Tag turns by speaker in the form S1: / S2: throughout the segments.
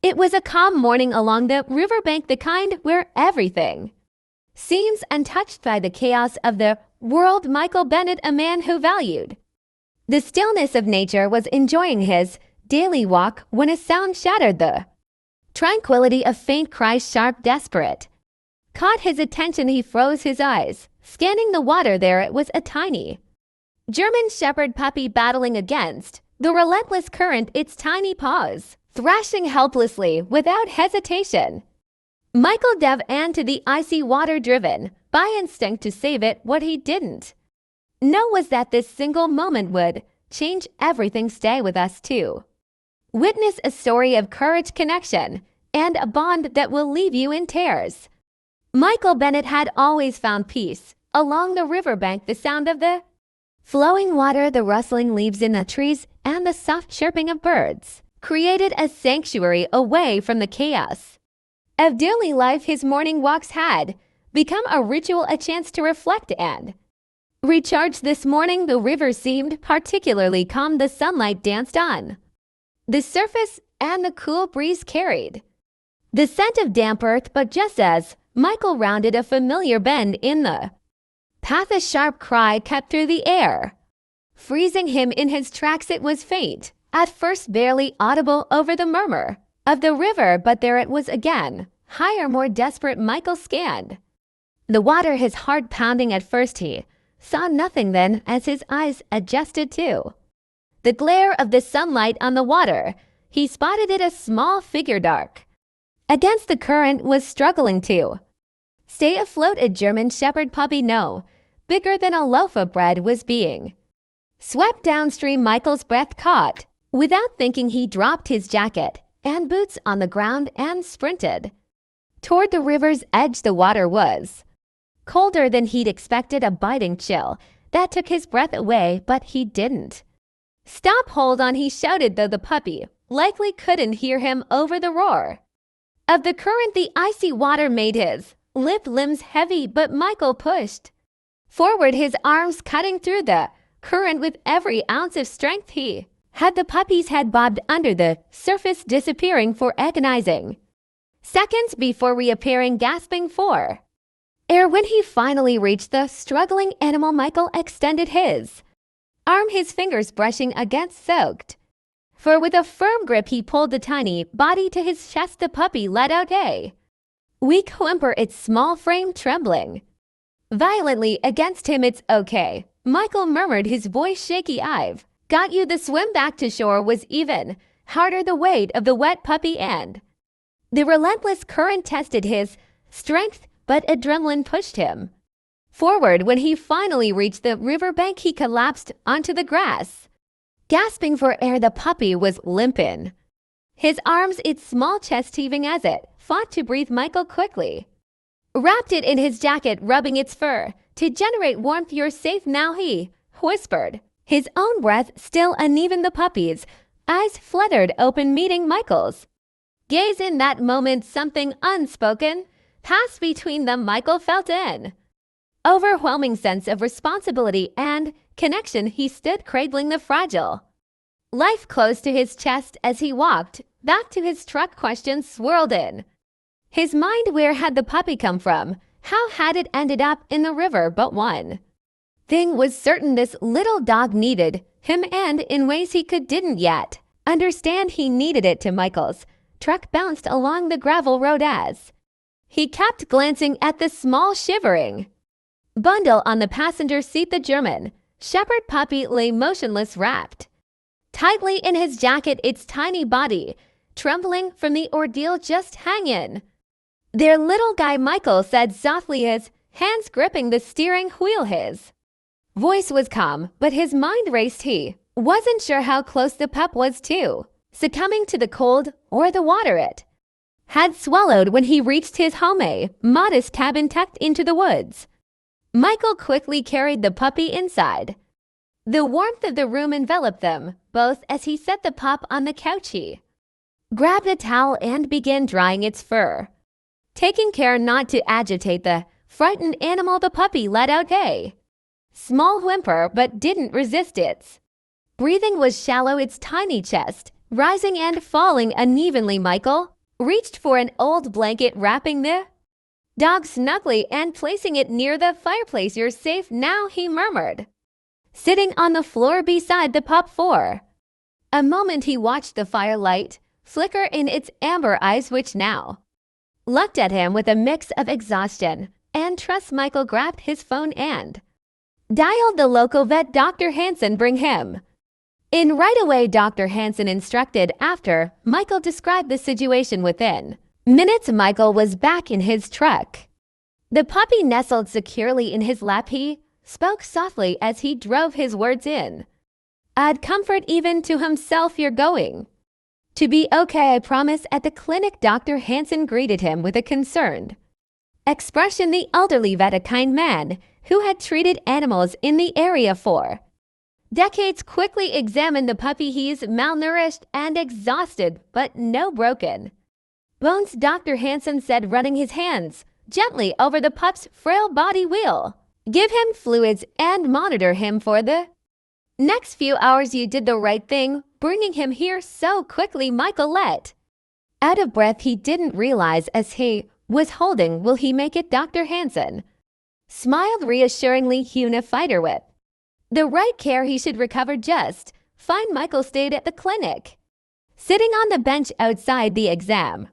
S1: It was a calm morning along the riverbank, the kind where everything seems untouched by the chaos of the world. Michael Bennett, a man who valued the stillness of nature, was enjoying his daily walk when a sound shattered the tranquility. A faint cry, sharp, desperate, caught his attention. He froze his eyes, scanning the water. There it was, a tiny German Shepherd puppy battling against the relentless current, its tiny paws thrashing helplessly without hesitation. Michael dove into the icy water, driven by instinct to save it. What he didn't know was that this single moment would change everything. Stay with us to witness a story of courage, connection, and a bond that will leave you in tears. Michael Bennett had always found peace along the riverbank. The sound of the flowing water, the rustling leaves in the trees, and the soft chirping of birds created a sanctuary away from the chaos of daily life. His morning walks had become a ritual, a chance to reflect and recharge. This morning, the river seemed particularly calm. The sunlight danced on the surface, and the cool breeze carried the scent of damp earth. But just as Michael rounded a familiar bend in the path, a sharp cry cut through the air, freezing him in his tracks. It was faint, at first barely audible over the murmur of the river, but there it was again, higher, more desperate. Michael scanned the water, his heart pounding. At first he saw nothing. Then, as his eyes adjusted to the glare of the sunlight on the water, he spotted it. A small figure, dark against the current, was struggling to stay afloat. A German Shepherd puppy, no bigger than a loaf of bread, was being swept downstream. Michael's breath caught. Without thinking, he dropped his jacket and boots on the ground and sprinted toward the river's edge. The water was colder than he'd expected, a biting chill that took his breath away, but he didn't stop. Hold on, he shouted, though the puppy likely couldn't hear him over the roar of the current. The icy water made his limbs heavy, but Michael pushed forward, his arms cutting through the current with every ounce of strength he had. The puppy's head bobbed under the surface, disappearing for agonizing seconds before reappearing, gasping for air. When he finally reached the struggling animal, Michael extended his arm, his fingers brushing against soaked fur. With a firm grip, he pulled the tiny body to his chest. The puppy let out a weak whimper, its small frame trembling violently against him. It's okay, Michael murmured, his voice shaky. I've got you. The swim back to shore was even harder. The weight of the wet puppy and the relentless current tested his strength, but adrenaline pushed him forward. When he finally reached the riverbank, he collapsed onto the grass, gasping for air. The puppy was limping, his arms, its small chest heaving as it fought to breathe. Michael quickly wrapped it in his jacket, rubbing its fur to generate warmth. You're safe now, he whispered, his own breath still uneven. The puppy's eyes fluttered open, meeting Michael's gaze. In that moment, something unspoken passed between them. Michael felt an overwhelming sense of responsibility and connection. He stood cradling the fragile life close to his chest as he walked back to his truck. Questions swirled in his mind. Where had the puppy come from? How had it ended up in the river? But one thing was certain, this little dog needed him, and in ways he didn't yet understand. He needed it to. Michael's truck bounced along the gravel road as he kept glancing at the small shivering bundle on the passenger seat. The German Shepherd puppy lay motionless, wrapped tightly in his jacket, its tiny body trembling from the ordeal. Just hang in there, little guy, Michael said softly, his hands gripping the steering wheel. His voice was calm, but his mind raced. He wasn't sure how close the pup was to succumbing to the cold or the water it had swallowed when he reached his home, a modest cabin tucked into the woods. Michael quickly carried the puppy inside. The warmth of the room enveloped them both. As he set the pup on the couch, he grabbed a towel and began drying its fur, taking care not to agitate the frightened animal. The puppy let out a small whimper, but didn't resist. Its breathing was shallow, its tiny chest rising and falling unevenly. Michael reached for an old blanket, wrapping the dog snugly and placing it near the fireplace. "You're safe now," he murmured, sitting on the floor beside the pup for a moment. He watched the firelight flicker in its amber eyes, which now looked at him with a mix of exhaustion and trust. Michael grabbed his phone and dialed the local vet. "Dr. Hansen, bring him in right away," Dr. Hansen instructed. After Michael described the situation within minutes, Michael was back in his truck. The puppy nestled securely in his lap. He spoke softly as he drove his words in. "Add comfort even to himself. You're going to be okay, I promise." At the clinic, Dr. Hansen greeted him with a concerned expression. The elderly vet, a kind man who had treated animals in the area for decades, quickly examined the puppy. "He's malnourished and exhausted, but no broken bones," Dr. Hansen said, running his hands gently over the pup's frail body. "We'll give him fluids and monitor him for the next few hours." "You did the right thing bringing him here so quickly," Michael let out of breath. He didn't realize as he was holding. "Will he make it?" Dr. Hansen smiled reassuringly. "Huna fighter with the right care, he should recover just fine." Michael stayed at the clinic, sitting on the bench outside the exam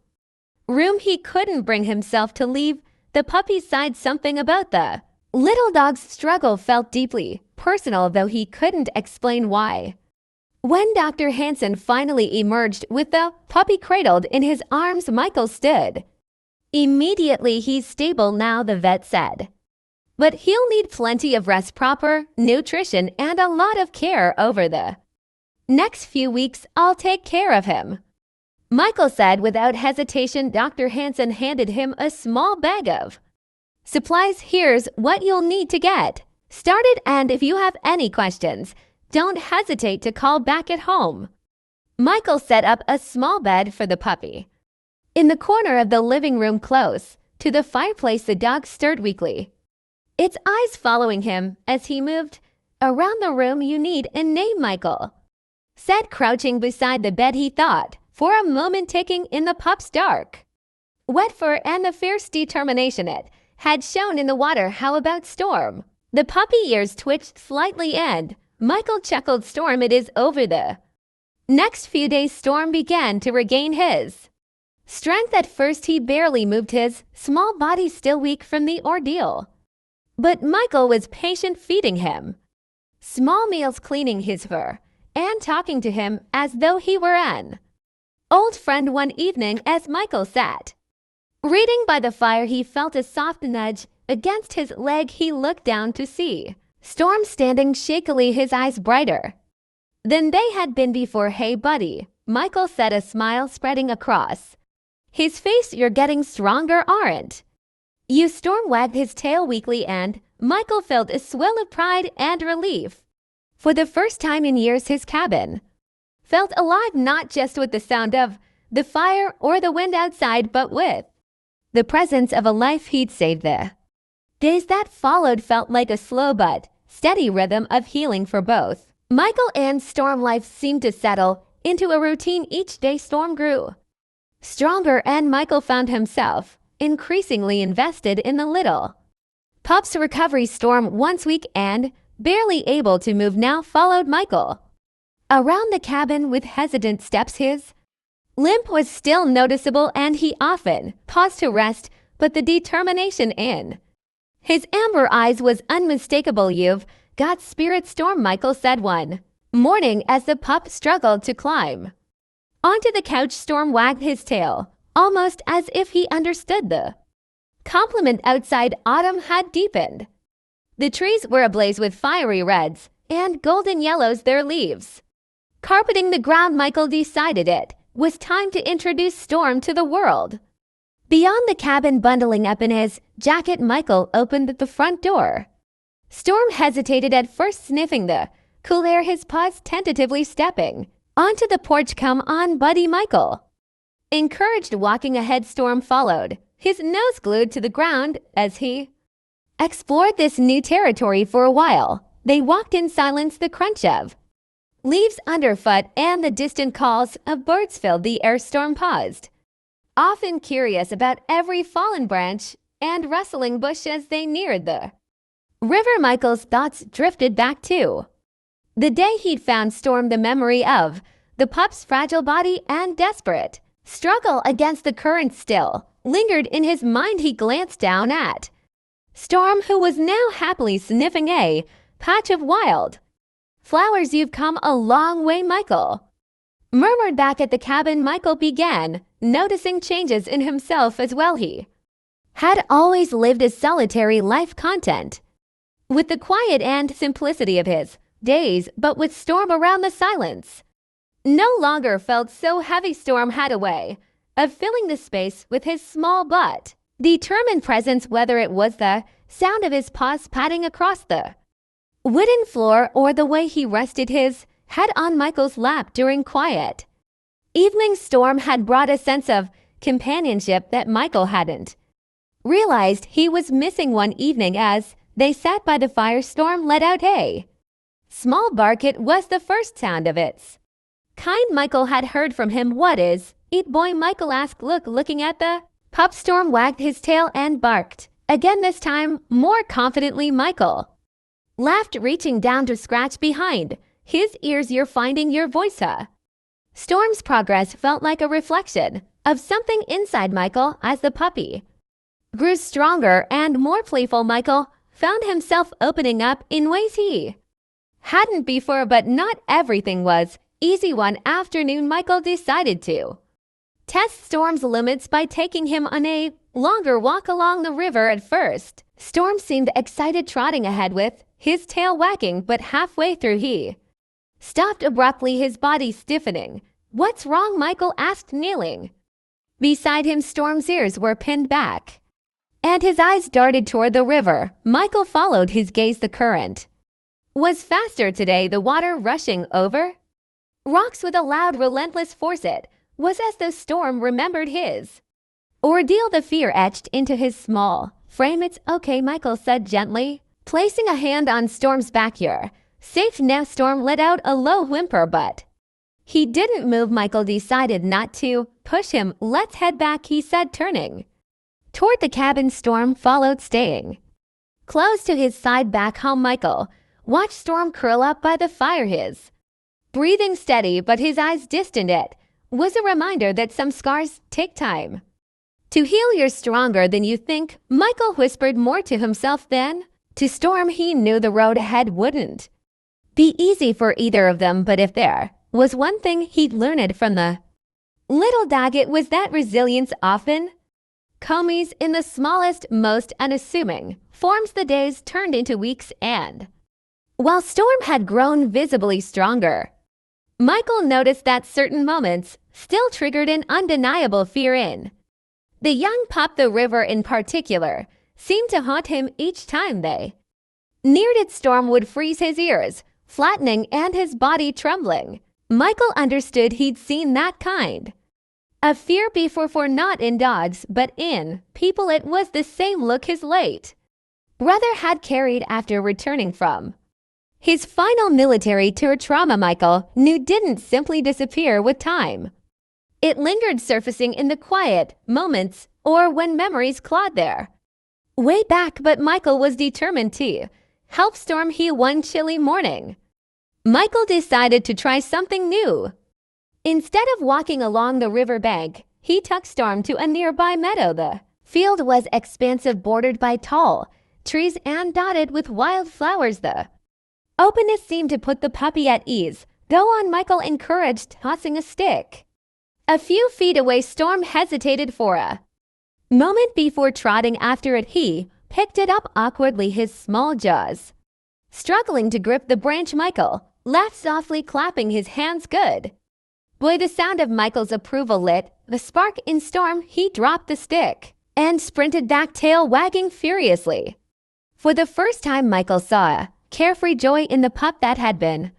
S1: room. He couldn't bring himself to leave the puppy's side. Something about the little dog's struggle felt deeply personal, though he couldn't explain why. When Dr. Hansen finally emerged with the puppy cradled in his arms, Michael stood immediately. "He's stable now," the vet said, "but he'll need plenty of rest, proper nutrition, and a lot of care over the next few weeks. I'll take care of him," Michael said without hesitation. Dr. Hansen handed him a small bag of supplies. "Here's what you'll need to get started, and if you have any questions, don't hesitate to call back at home." Michael set up a small bed for the puppy in the corner of the living room close to the fireplace. The dog stirred weakly, its eyes following him as he moved around the room. "You need a name," Michael said, crouching beside the bed. He thought for a moment, taking in the pup's dark, wet fur and the fierce determination it had shown in the water. "How about Storm?" The puppy ears twitched slightly and Michael chuckled. "Storm, it is over." The next few days, Storm began to regain his strength. At first, he barely moved, his small body still weak from the ordeal. But Michael was patient, feeding him small meals, cleaning his fur, and talking to him as though he were an old friend. One evening, as Michael sat reading by the fire, he felt a soft nudge against his leg. He looked down to see Storm standing shakily, his eyes brighter than they had been before. "Hey, buddy," Michael said, a smile spreading across his face. "You're getting stronger, aren't you?" Storm wagged his tail weakly, and Michael felt a swell of pride and relief. For the first time in years, his cabin felt alive, not just with the sound of the fire or the wind outside, but with the presence of a life he'd saved. The days that followed felt like a slow but steady rhythm of healing for both Michael and Storm. Life seemed to settle into a routine. Each day, Storm grew stronger, and Michael found himself increasingly invested in the little pup's recovery. Storm, once weak and barely able to move, now followed Michael around the cabin with hesitant steps. His limp was still noticeable, and he often paused to rest, but the determination in his amber eyes was unmistakable. "You've got spirit, Storm," Michael said one morning as the pup struggled to climb onto the couch. Storm wagged his tail, almost as if he understood the compliment. Outside, autumn had deepened. The trees were ablaze with fiery reds and golden yellows, their leaves carpeting the ground. Michael decided it was time to introduce Storm to the world beyond the cabin. Bundling up in his jacket, Michael opened the front door. Storm hesitated at first, sniffing the cool air, his paws tentatively stepping onto the porch. "Come on, buddy," Michael encouraged, walking ahead. Storm followed, his nose glued to the ground as he explored this new territory. For a while, they walked in silence, the crunch of Leaves underfoot and the distant calls of birds filled the air. Storm paused, often curious about every fallen branch and rustling bush as they neared the river. Michael's thoughts drifted back to the day he'd found Storm, the memory of the pup's fragile body and desperate struggle against the current still lingered in his mind. He glanced down at Storm, who was now happily sniffing a patch of wild flowers. "You've come a long way," Michael murmured back at the cabin. Michael began noticing changes in himself as well. He had always lived a solitary life, content with the quiet and simplicity of his days, but with Storm around, the silence no longer felt so heavy. Storm had a way of filling the space with his small but determined presence, whether it was the sound of his paws padding across the wooden floor or the way he rested his head on Michael's lap during quiet evenings. Storm had brought a sense of companionship that Michael hadn't realized he was missing. One evening, as they sat by the fire, Storm let out a small bark. It was the first sound of its kind Michael had heard from him. "What is it, boy?" Michael asked, looking at the pup. Storm wagged his tail and barked again, this time more confidently. Michael laughed, reaching down to scratch behind his ears. "You're finding your voice, huh?" Storm's progress felt like a reflection of something inside Michael. As the puppy grew stronger and more playful, Michael found himself opening up in ways he hadn't before. But not everything was easy. One afternoon, Michael decided to test Storm's limits by taking him on a longer walk along the river. At first, Storm seemed excited, trotting ahead with his tail wagging, but halfway through he stopped abruptly, his body stiffening. "What's wrong?" Michael asked, kneeling beside him. Storm's ears were pinned back and his eyes darted toward the river. Michael followed his gaze. The current was faster today, the water rushing over rocks with a loud, relentless force. It was as though Storm remembered his ordeal. The fear etched into his small frame. "It's okay," Michael said gently, placing a hand on Storm's back. "You're safe now." Storm let out a low whimper, but he didn't move. Michael decided not to push him. "Let's head back," he said, turning toward the cabin. Storm followed, staying close to his side. Back home, Michael watched Storm curl up by the fire, his breathing steady but his eyes distant. It was a reminder that some scars take time to heal. "You're stronger than you think," Michael whispered, more to himself than to Storm. He knew the road ahead wouldn't be easy for either of them, but if there was one thing he'd learned from the little dog, it was that resilience often comes in the smallest, most unassuming forms. The days turned into weeks, and while Storm had grown visibly stronger, Michael noticed that certain moments still triggered an undeniable fear in the young pup. The river in particular seemed to haunt him. Each time they neared it, Storm would freeze, his ears flattening and his body trembling. Michael understood he'd seen that kind of fear before, for not in dogs, but in people. It was the same look his late brother had carried after returning from his final military tour. Trauma, Michael knew, didn't simply disappear with time. It lingered, surfacing in the quiet moments or when memories clawed their way back. But Michael was determined to help Storm heal. One chilly morning, Michael decided to try something new. Instead of walking along the river bank, he took Storm to a nearby meadow. The field was expansive, bordered by tall trees and dotted with wild flowers. The openness seemed to put the puppy at ease. "Go on," Michael encouraged, tossing a stick a few feet away. Storm hesitated for a moment before trotting after it. He picked it up awkwardly, his small jaws struggling to grip the branch. Michael laughed softly, clapping his hands. "Good boy." The sound of Michael's approval lit the spark in Storm. He dropped the stick and sprinted back, tail wagging furiously. For the first time, Michael saw a carefree joy in the pup that had been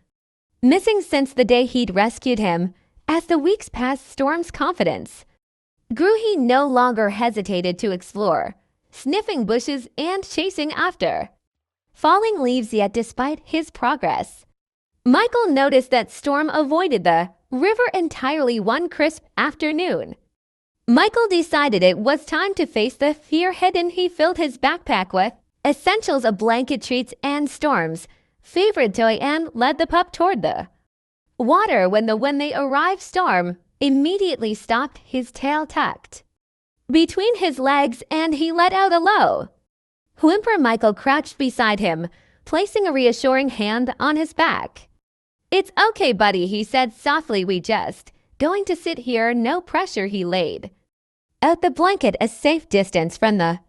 S1: missing since the day he'd rescued him. As the weeks passed, Storm's confidence grew. He no longer hesitated to explore, sniffing bushes and chasing after falling leaves. Yet despite his progress, Michael noticed that Storm avoided the river entirely one crisp afternoon. Michael decided it was time to face the fear hidden. He filled his backpack with essentials of blanket treats and Storm's favorite toy and led the pup toward the water. When they arrived, Storm immediately stopped, his tail tucked between his legs, and he let out a low whimper. Michael crouched beside him, placing a reassuring hand on his back. "It's okay, buddy," he said softly. "We just going to sit here, no pressure." He laid out the blanket a safe distance from the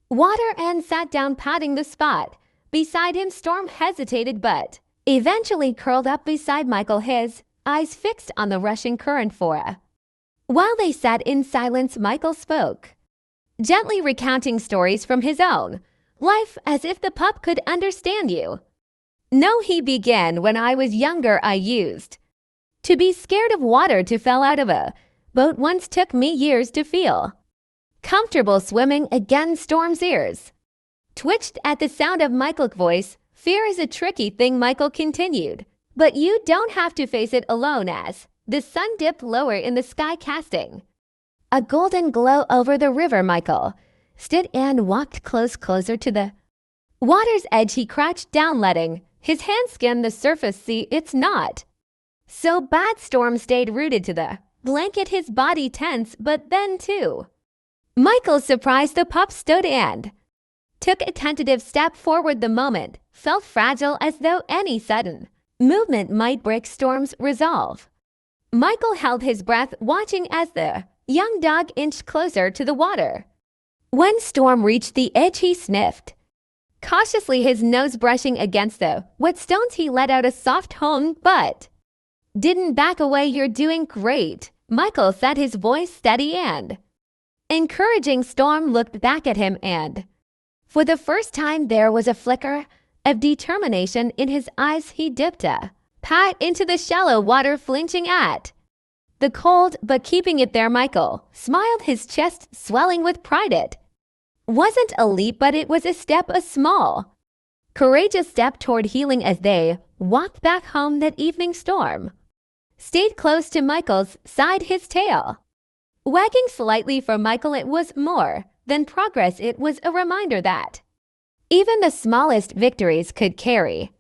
S1: water and sat down, patting the spot beside him. Storm hesitated but eventually curled up beside Michael, his eyes fixed on the rushing current for a while. They sat in silence. Michael spoke, gently recounting stories from his own life as if the pup could understand you. "No," he began, "when I was younger I used to be scared of water. To fall out of a boat once took me years to feel comfortable swimming again." Storm's ears twitched at the sound of Michael's voice. "Fear is a tricky thing," Michael continued, "but you don't have to face it alone." As the sun dipped lower in the sky, casting a golden glow over the river, Michael stood and walked closer to the water's edge. He crouched down, letting his hand skim the surface. "See, it's not so bad." Storm stayed rooted to the blanket, his body tense. "But then, too." Michael, surprised, the pup stood and took a tentative step forward. The moment felt fragile, as though any sudden movement might break Storm's resolve. Michael held his breath, watching as the young dog inched closer to the water. When Storm reached the edge, he sniffed cautiously, his nose brushing against the wet stones. He let out a soft hum, but didn't back away. "You're doing great," Michael said, his voice steady and encouraging. Storm looked back at him, and for the first time there was a flicker of determination in his eyes. He dipped a pat into the shallow water, flinching at the cold but keeping it there. Michael smiled, his chest swelling with pride. It wasn't a leap, but it was a step, a small, courageous step toward healing. As they walked back home that evening, Storm stayed close to Michael's side, his tail wagging slightly. For Michael, it was more than progress. It was a reminder that even the smallest victories could carry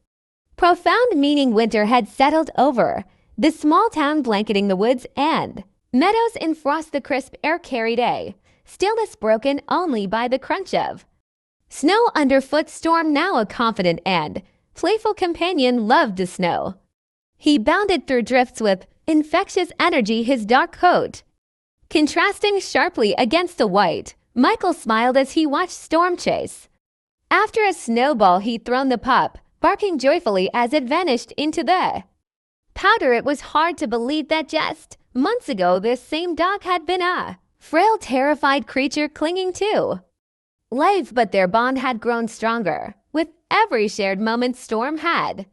S1: profound meaning. Winter had settled over the small town, blanketing the woods and meadows in frost. The crisp air carried a stillness broken only by the crunch of snow underfoot. Storm, now a confident and playful companion, loved the snow. He bounded through drifts with infectious energy, his dark coat contrasting sharply against the white. Michael smiled as he watched Storm chase after a snowball he'd thrown. The pup barking joyfully as it vanished into the powder. It was hard to believe that just months ago this same dog had been a frail, terrified creature clinging to life, but their bond had grown stronger with every shared moment. Storm had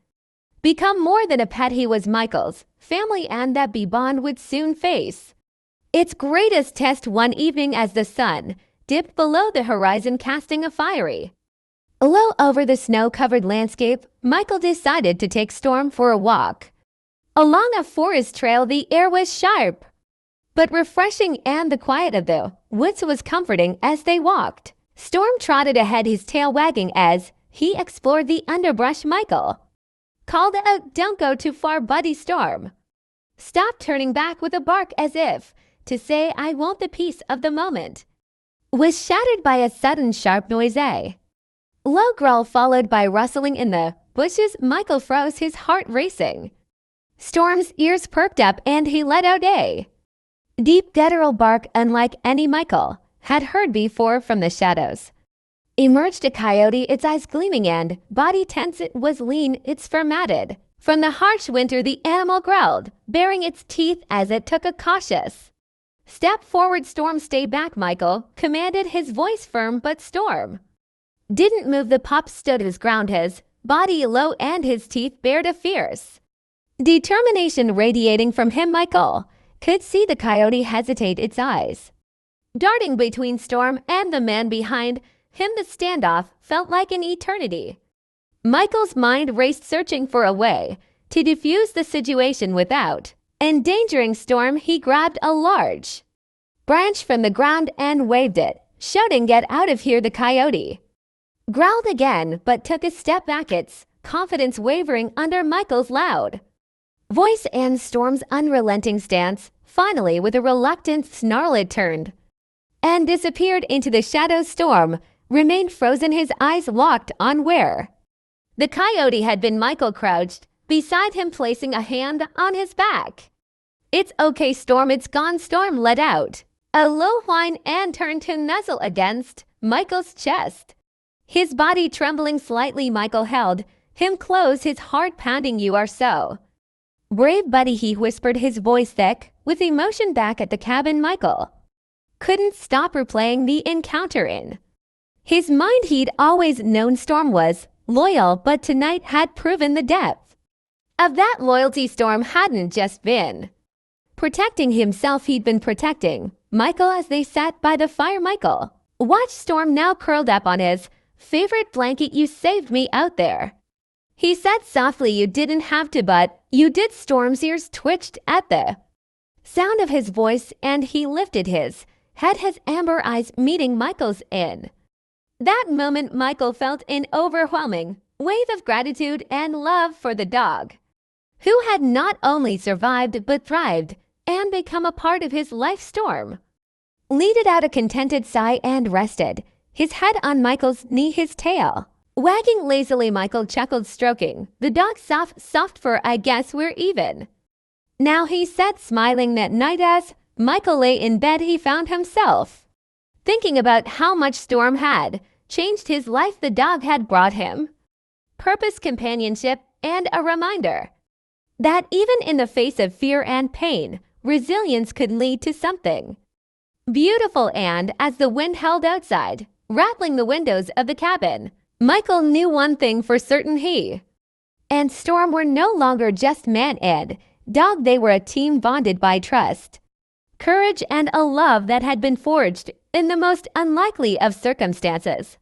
S1: become more than a pet. He was Michael's family, and that bond would soon face its greatest test. One evening, as the sun dipped below the horizon, casting a fiery glow over the snow-covered landscape, Michael decided to take Storm for a walk along a forest trail. The air was sharp but refreshing, and the quiet of the woods was comforting. As they walked, Storm trotted ahead, his tail wagging as he explored the underbrush. Michael called out, "Don't go too far, buddy." Storm stopped, turning back with a bark as if to say, "I want the peace of the moment," was shattered by a sudden sharp noise. A low growl followed by rustling in the bushes. Michael froze, his heart racing. Storm's ears perked up, and he let out a deep guttural bark unlike any Michael had heard before. From the shadows emerged a coyote, its eyes gleaming and body tense. It was lean, its fur matted from the harsh winter. The animal growled, baring its teeth as it took a cautious step forward. "Storm, stay back," Michael commanded, his voice firm, but Storm didn't move. The pup stood his ground, his body low and his teeth bared, a fierce determination radiating from him. Michael could see the coyote hesitate, its eyes darting between Storm and the man behind him. The standoff felt like an eternity. Michael's mind raced, searching for a way To defuse the situation without endangering Storm, he grabbed a large branch from the ground and waved it, shouting, "Get out of here!" The coyote growled again, but took a step back, its confidence wavering under Michael's loud voice and Storm's unrelenting stance. Finally, with a reluctant snarl, it turned and disappeared into the shadows. Storm remained frozen, his eyes locked on where the coyote had been. Michael crouched beside him, placing a hand on his back. "It's okay, Storm, it's gone." Storm let out a low whine and turned to nuzzle against Michael's chest, his body trembling slightly. Michael held him close, his heart pounding. "You are so brave, buddy," he whispered, his voice thick with emotion. Back at the cabin, Michael couldn't stop replaying the encounter in his mind. He'd always known Storm was loyal, but tonight had proven the depth of that loyalty. Storm hadn't just been protecting himself, he'd been protecting Michael. As they sat by the fire, Michael watched Storm, now curled up on his favorite blanket. "You saved me out there," he said softly. "You didn't have to, but you did." Storm's ears twitched at the sound of his voice, and he lifted his head, his amber eyes meeting Michael's. In that moment, Michael felt an overwhelming wave of gratitude and love for the dog who had not only survived but thrived and become a part of his life. Storm let out a contented sigh and rested his head on Michael's knee, his tail wagging lazily. Michael chuckled, stroking the dog's soft fur. "I guess we're even now," he said, smiling. That night, as Michael lay in bed, he found himself thinking about how much Storm had changed his life. The dog had brought him purpose, companionship, and a reminder that even in the face of fear and pain, resilience could lead to something beautiful. And as the wind howled outside, rattling the windows of the cabin, Michael knew one thing for certain: he and Storm were no longer just man and dog. They were a team bonded by trust, courage, and a love that had been forged in the most unlikely of circumstances.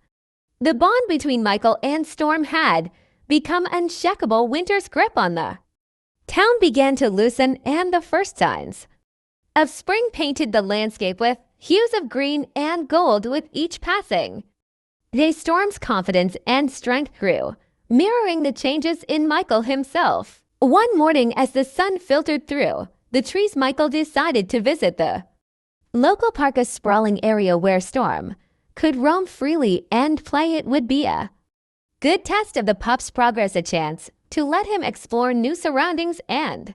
S1: The bond between Michael and Storm had become unshakable. Winter's grip on the town began to loosen, and the first signs of spring painted the landscape with hues of green and gold. With each passing day, Storm's confidence and strength grew, mirroring the changes in Michael himself. One morning, as the sun filtered through the trees, Michael decided to visit the local park, a sprawling area where Storm could roam freely and play. It would be a good test of the pup's progress, a chance to let him explore new surroundings and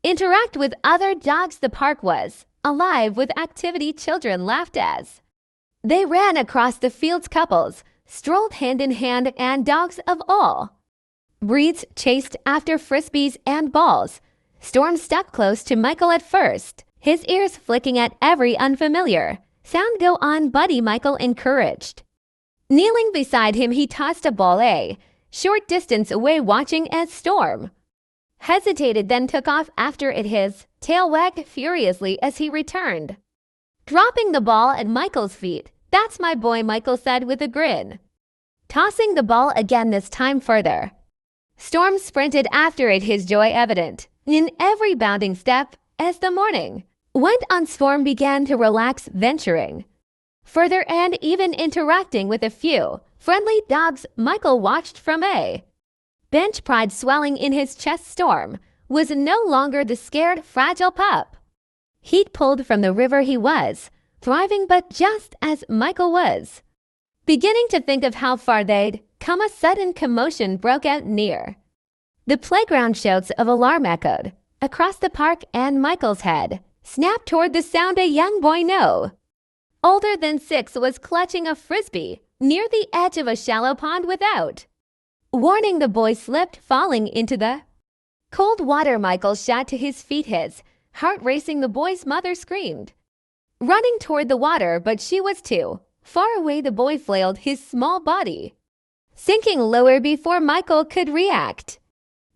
S1: interact with other dogs. The park was alive with activity. Children laughed as they ran across the fields. Couples strolled hand in hand, and dogs of all breeds chased after frisbees and balls. Storm stuck close to Michael at first, his ears flicking at every unfamiliar sound. "Go on, buddy," Michael encouraged. Kneeling beside him, he tossed a ball a short distance away, watching as Storm hesitated, then took off after it, his tail wagged furiously as he returned, dropping the ball at Michael's feet. "That's my boy," Michael said with a grin, tossing the ball again, this time further. Storm sprinted after it, his joy evident in every bounding step. As the morning went on, Storm began to relax, venturing further and even interacting with a few friendly dogs Michael watched from a bench, pride swelling in his chest. Storm was no longer the scared, fragile pup he'd pulled from the river. He was thriving, but just as Michael was beginning to think of how far they'd come, a sudden commotion broke out near the playground. Shouts of alarm echoed across the park, and Michael's head snapped toward the sound. A young boy, no older than 6, was clutching a frisbee near the edge of a shallow pond. Without warning, the boy slipped, falling into the cold water. Michael shot to his feet, his heart racing. The boy's mother screamed, running toward the water, but she was too far away. The boy flailed, his small body sinking lower before Michael could react.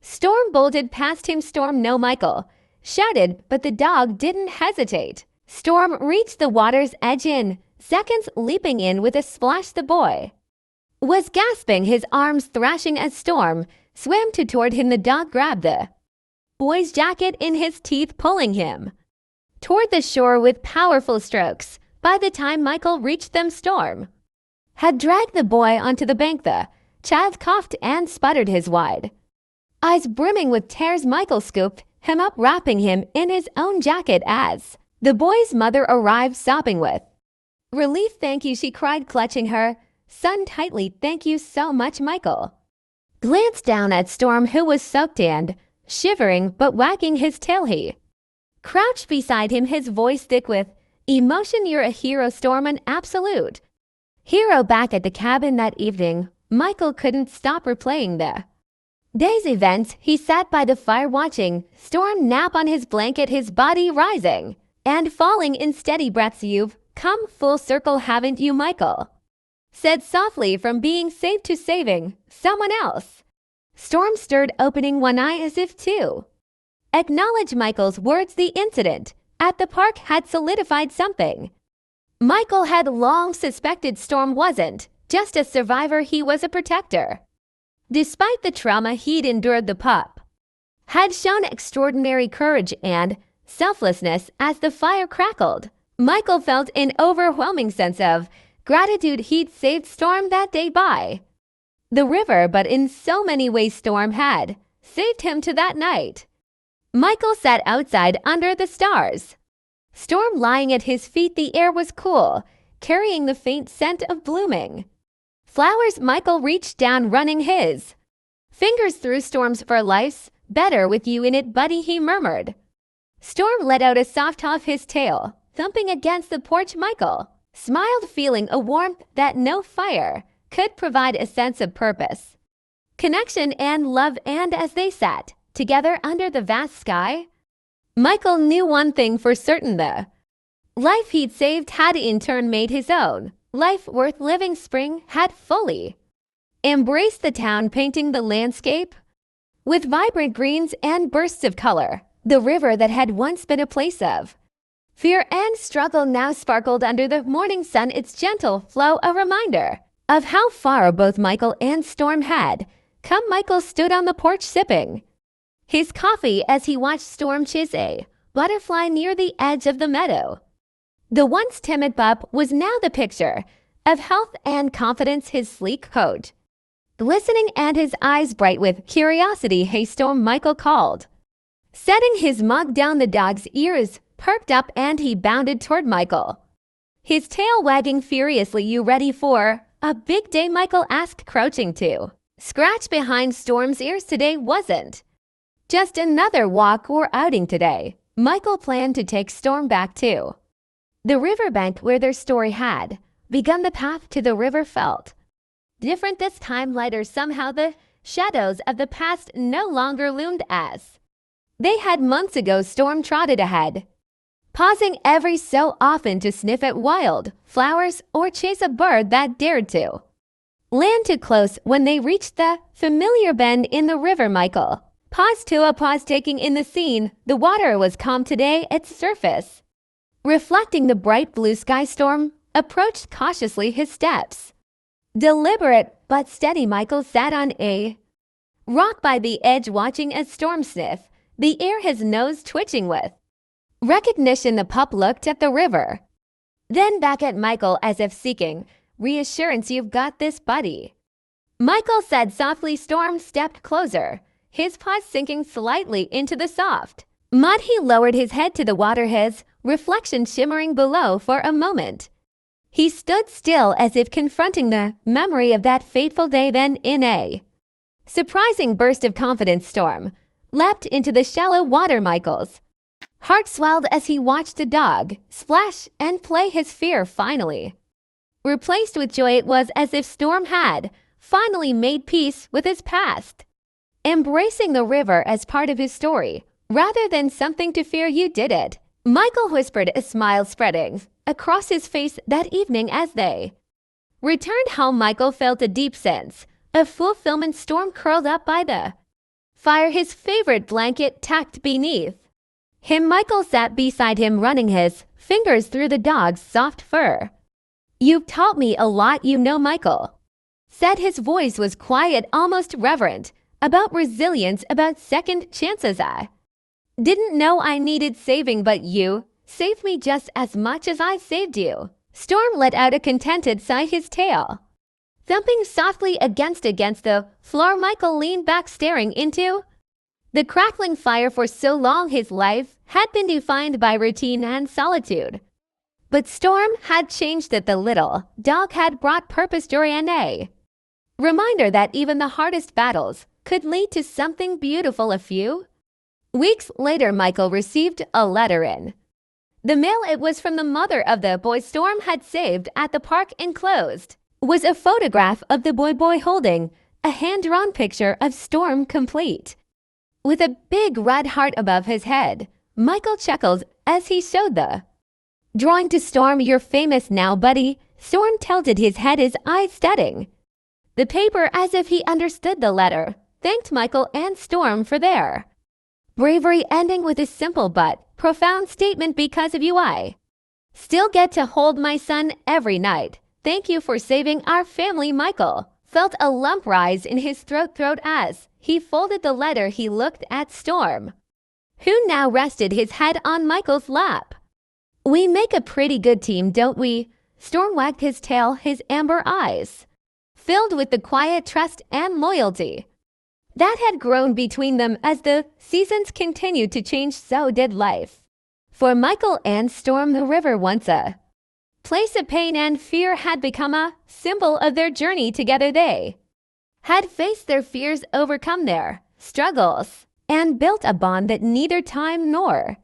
S1: Storm bolted past him. "Storm, no!" Michael shouted, but the dog didn't hesitate. Storm reached the water's edge in seconds, leaping in with a splash. The boy was gasping, his arms thrashing as Storm swam toward him. The dog grabbed the boy's jacket in his teeth, pulling him toward the shore with powerful strokes. By the time Michael reached them, Storm had dragged the boy onto the bank. The child coughed and sputtered, his wide eyes brimming with tears. Michael scooped him up, wrapping him in his own jacket as the boy's mother arrived, sobbing with relief. "Thank you," she cried, clutching her son tightly. "Thank you so much." Michael glanced down at Storm, who was soaked and shivering but wagging his tail. He crouched beside him, his voice thick with emotion. "You're a hero, Storm, an absolute hero." Back at the cabin that evening, Michael couldn't stop replaying the day's events. He sat by the fire watching Storm nap on his blanket, his body rising and falling in steady breaths. "You've come full circle, haven't you?" Michael said softly. "From being saved to saving someone else." Storm stirred, opening one eye as if to acknowledge Michael's words. The incident at the park had solidified something Michael had long suspected. Storm wasn't just a survivor, he was a protector. Despite the trauma he'd endured, the pup had shown extraordinary courage and selflessness. As the fire crackled, Michael felt an overwhelming sense of gratitude. He'd saved Storm that day by the river, but in so many ways Storm had saved him to that night. Michael sat outside under the stars, Storm lying at his feet. The air was cool, carrying the faint scent of blooming flowers. Michael reached down, running his fingers through Storm's fur. "Life's better with you in it, buddy," he murmured. Storm let out a soft huff, his tail thumping against the porch. Michael smiled, feeling a warmth that no fire could provide, a sense of purpose, connection, and love. And as they sat together under the vast sky, Michael knew one thing for certain: the life he'd saved had in turn made his own life worth living. Spring had fully embraced the town, painting the landscape with vibrant greens and bursts of color. The river that had once been a place of fear and struggle now sparkled under the morning sun, its gentle flow a reminder of how far both Michael and Storm had come. Michael stood on the porch sipping his coffee as he watched Storm chase a butterfly near the edge of the meadow. The once timid pup was now the picture of health and confidence, his sleek coat glistening and his eyes bright with curiosity. "Hey, Storm," Michael called, setting his mug down. The dog's ears perked up and he bounded toward Michael, his tail wagging furiously. "You ready for a big day?" Michael asked, crouching to scratch behind Storm's ears. Today wasn't just another walk or outing. Today, Michael planned to take Storm back to the riverbank where their story had begun. The path to the river felt different this time, lighter. Somehow the shadows of the past no longer loomed as they had months ago. Storm trotted ahead, pausing every so often to sniff at wild flowers or chase a bird that dared to land too close. When they reached the familiar bend in the river, Michael paused to a pause, taking in the scene. The water was calm today, its surface reflecting the bright blue sky. Storm approached cautiously, his steps deliberate but steady. Michael sat on a rock by the edge, watching as Storm sniffed the air, his nose twitching with recognition. The pup looked at the river, then back at Michael as if seeking reassurance. "You've got this, buddy," Michael said softly. Storm stepped closer, his paws sinking slightly into the soft mud. He lowered his head to the water, his reflection shimmering below. For a moment, he stood still, as if confronting the memory of that fateful day. Then, in a surprising burst of confidence, Storm leapt into the shallow water. Michael's heart swelled as he watched the dog splash and play, his fear finally replaced with joy. It was as if Storm had finally made peace with his past, embracing the river as part of his story rather than something to fear. "You did it," Michael whispered, a smile spreading across his face. That evening, as they returned home, Michael felt a deep sense of fulfillment. Storm curled up by the fire, his favorite blanket tucked beneath him. Michael sat beside him, running his fingers through the dog's soft fur. "You've taught me a lot, you know," Michael said. His voice was quiet, almost reverent, about resilience, about second chances. I didn't know I needed saving, but you saved me just as much as I saved you. Storm let out a contented sigh, his tail thumping softly against the floor. Michael leaned back, staring into the crackling fire. For so long his life had been defined by routine and solitude. But Storm had changed it. The little dog had brought purpose, joy, and a reminder that even the hardest battles could lead to something beautiful. A few weeks later, Michael received a letter in the mail. It was from the mother of the boy Storm had saved at the park. Enclosed was a photograph of the boy holding a hand-drawn picture of Storm, complete with a big red heart above his head. Michael chuckled as he showed the drawing to Storm. "You're famous now, buddy." Storm tilted his head, his eyes studying the paper as if he understood the letter. Thanked Michael and Storm for their bravery, ending with a simple but profound statement: "Because of you, I still get to hold my son every night. Thank you for saving our family." Michael felt a lump rise in his throat as he folded the letter. He looked at Storm, who now rested his head on Michael's lap. "We make a pretty good team, don't we?" Storm wagged his tail, his amber eyes filled with the quiet trust and loyalty that had grown between them. As the seasons continued to change, so did life. For Michael and Storm, the river, once a place of pain and fear, had become a symbol of their journey together. They had faced their fears, overcome their struggles, and built a bond that neither time nor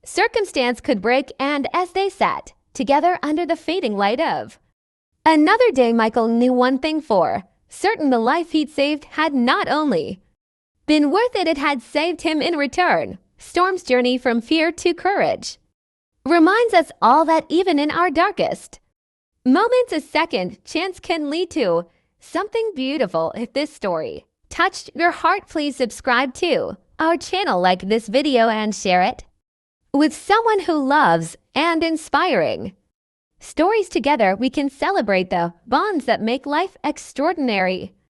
S1: circumstance could break. And as they sat together under the fading light of another day, Michael knew one thing for certain: the life he'd saved had not only been worth it, it had saved him in return. Storm's journey from fear to courage reminds us all that even in our darkest moments, a second chance can lead to something beautiful. If this story touched your heart, please subscribe to our channel, like this video, and share it with someone who loves and inspiring stories. Together we can celebrate the bonds that make life extraordinary.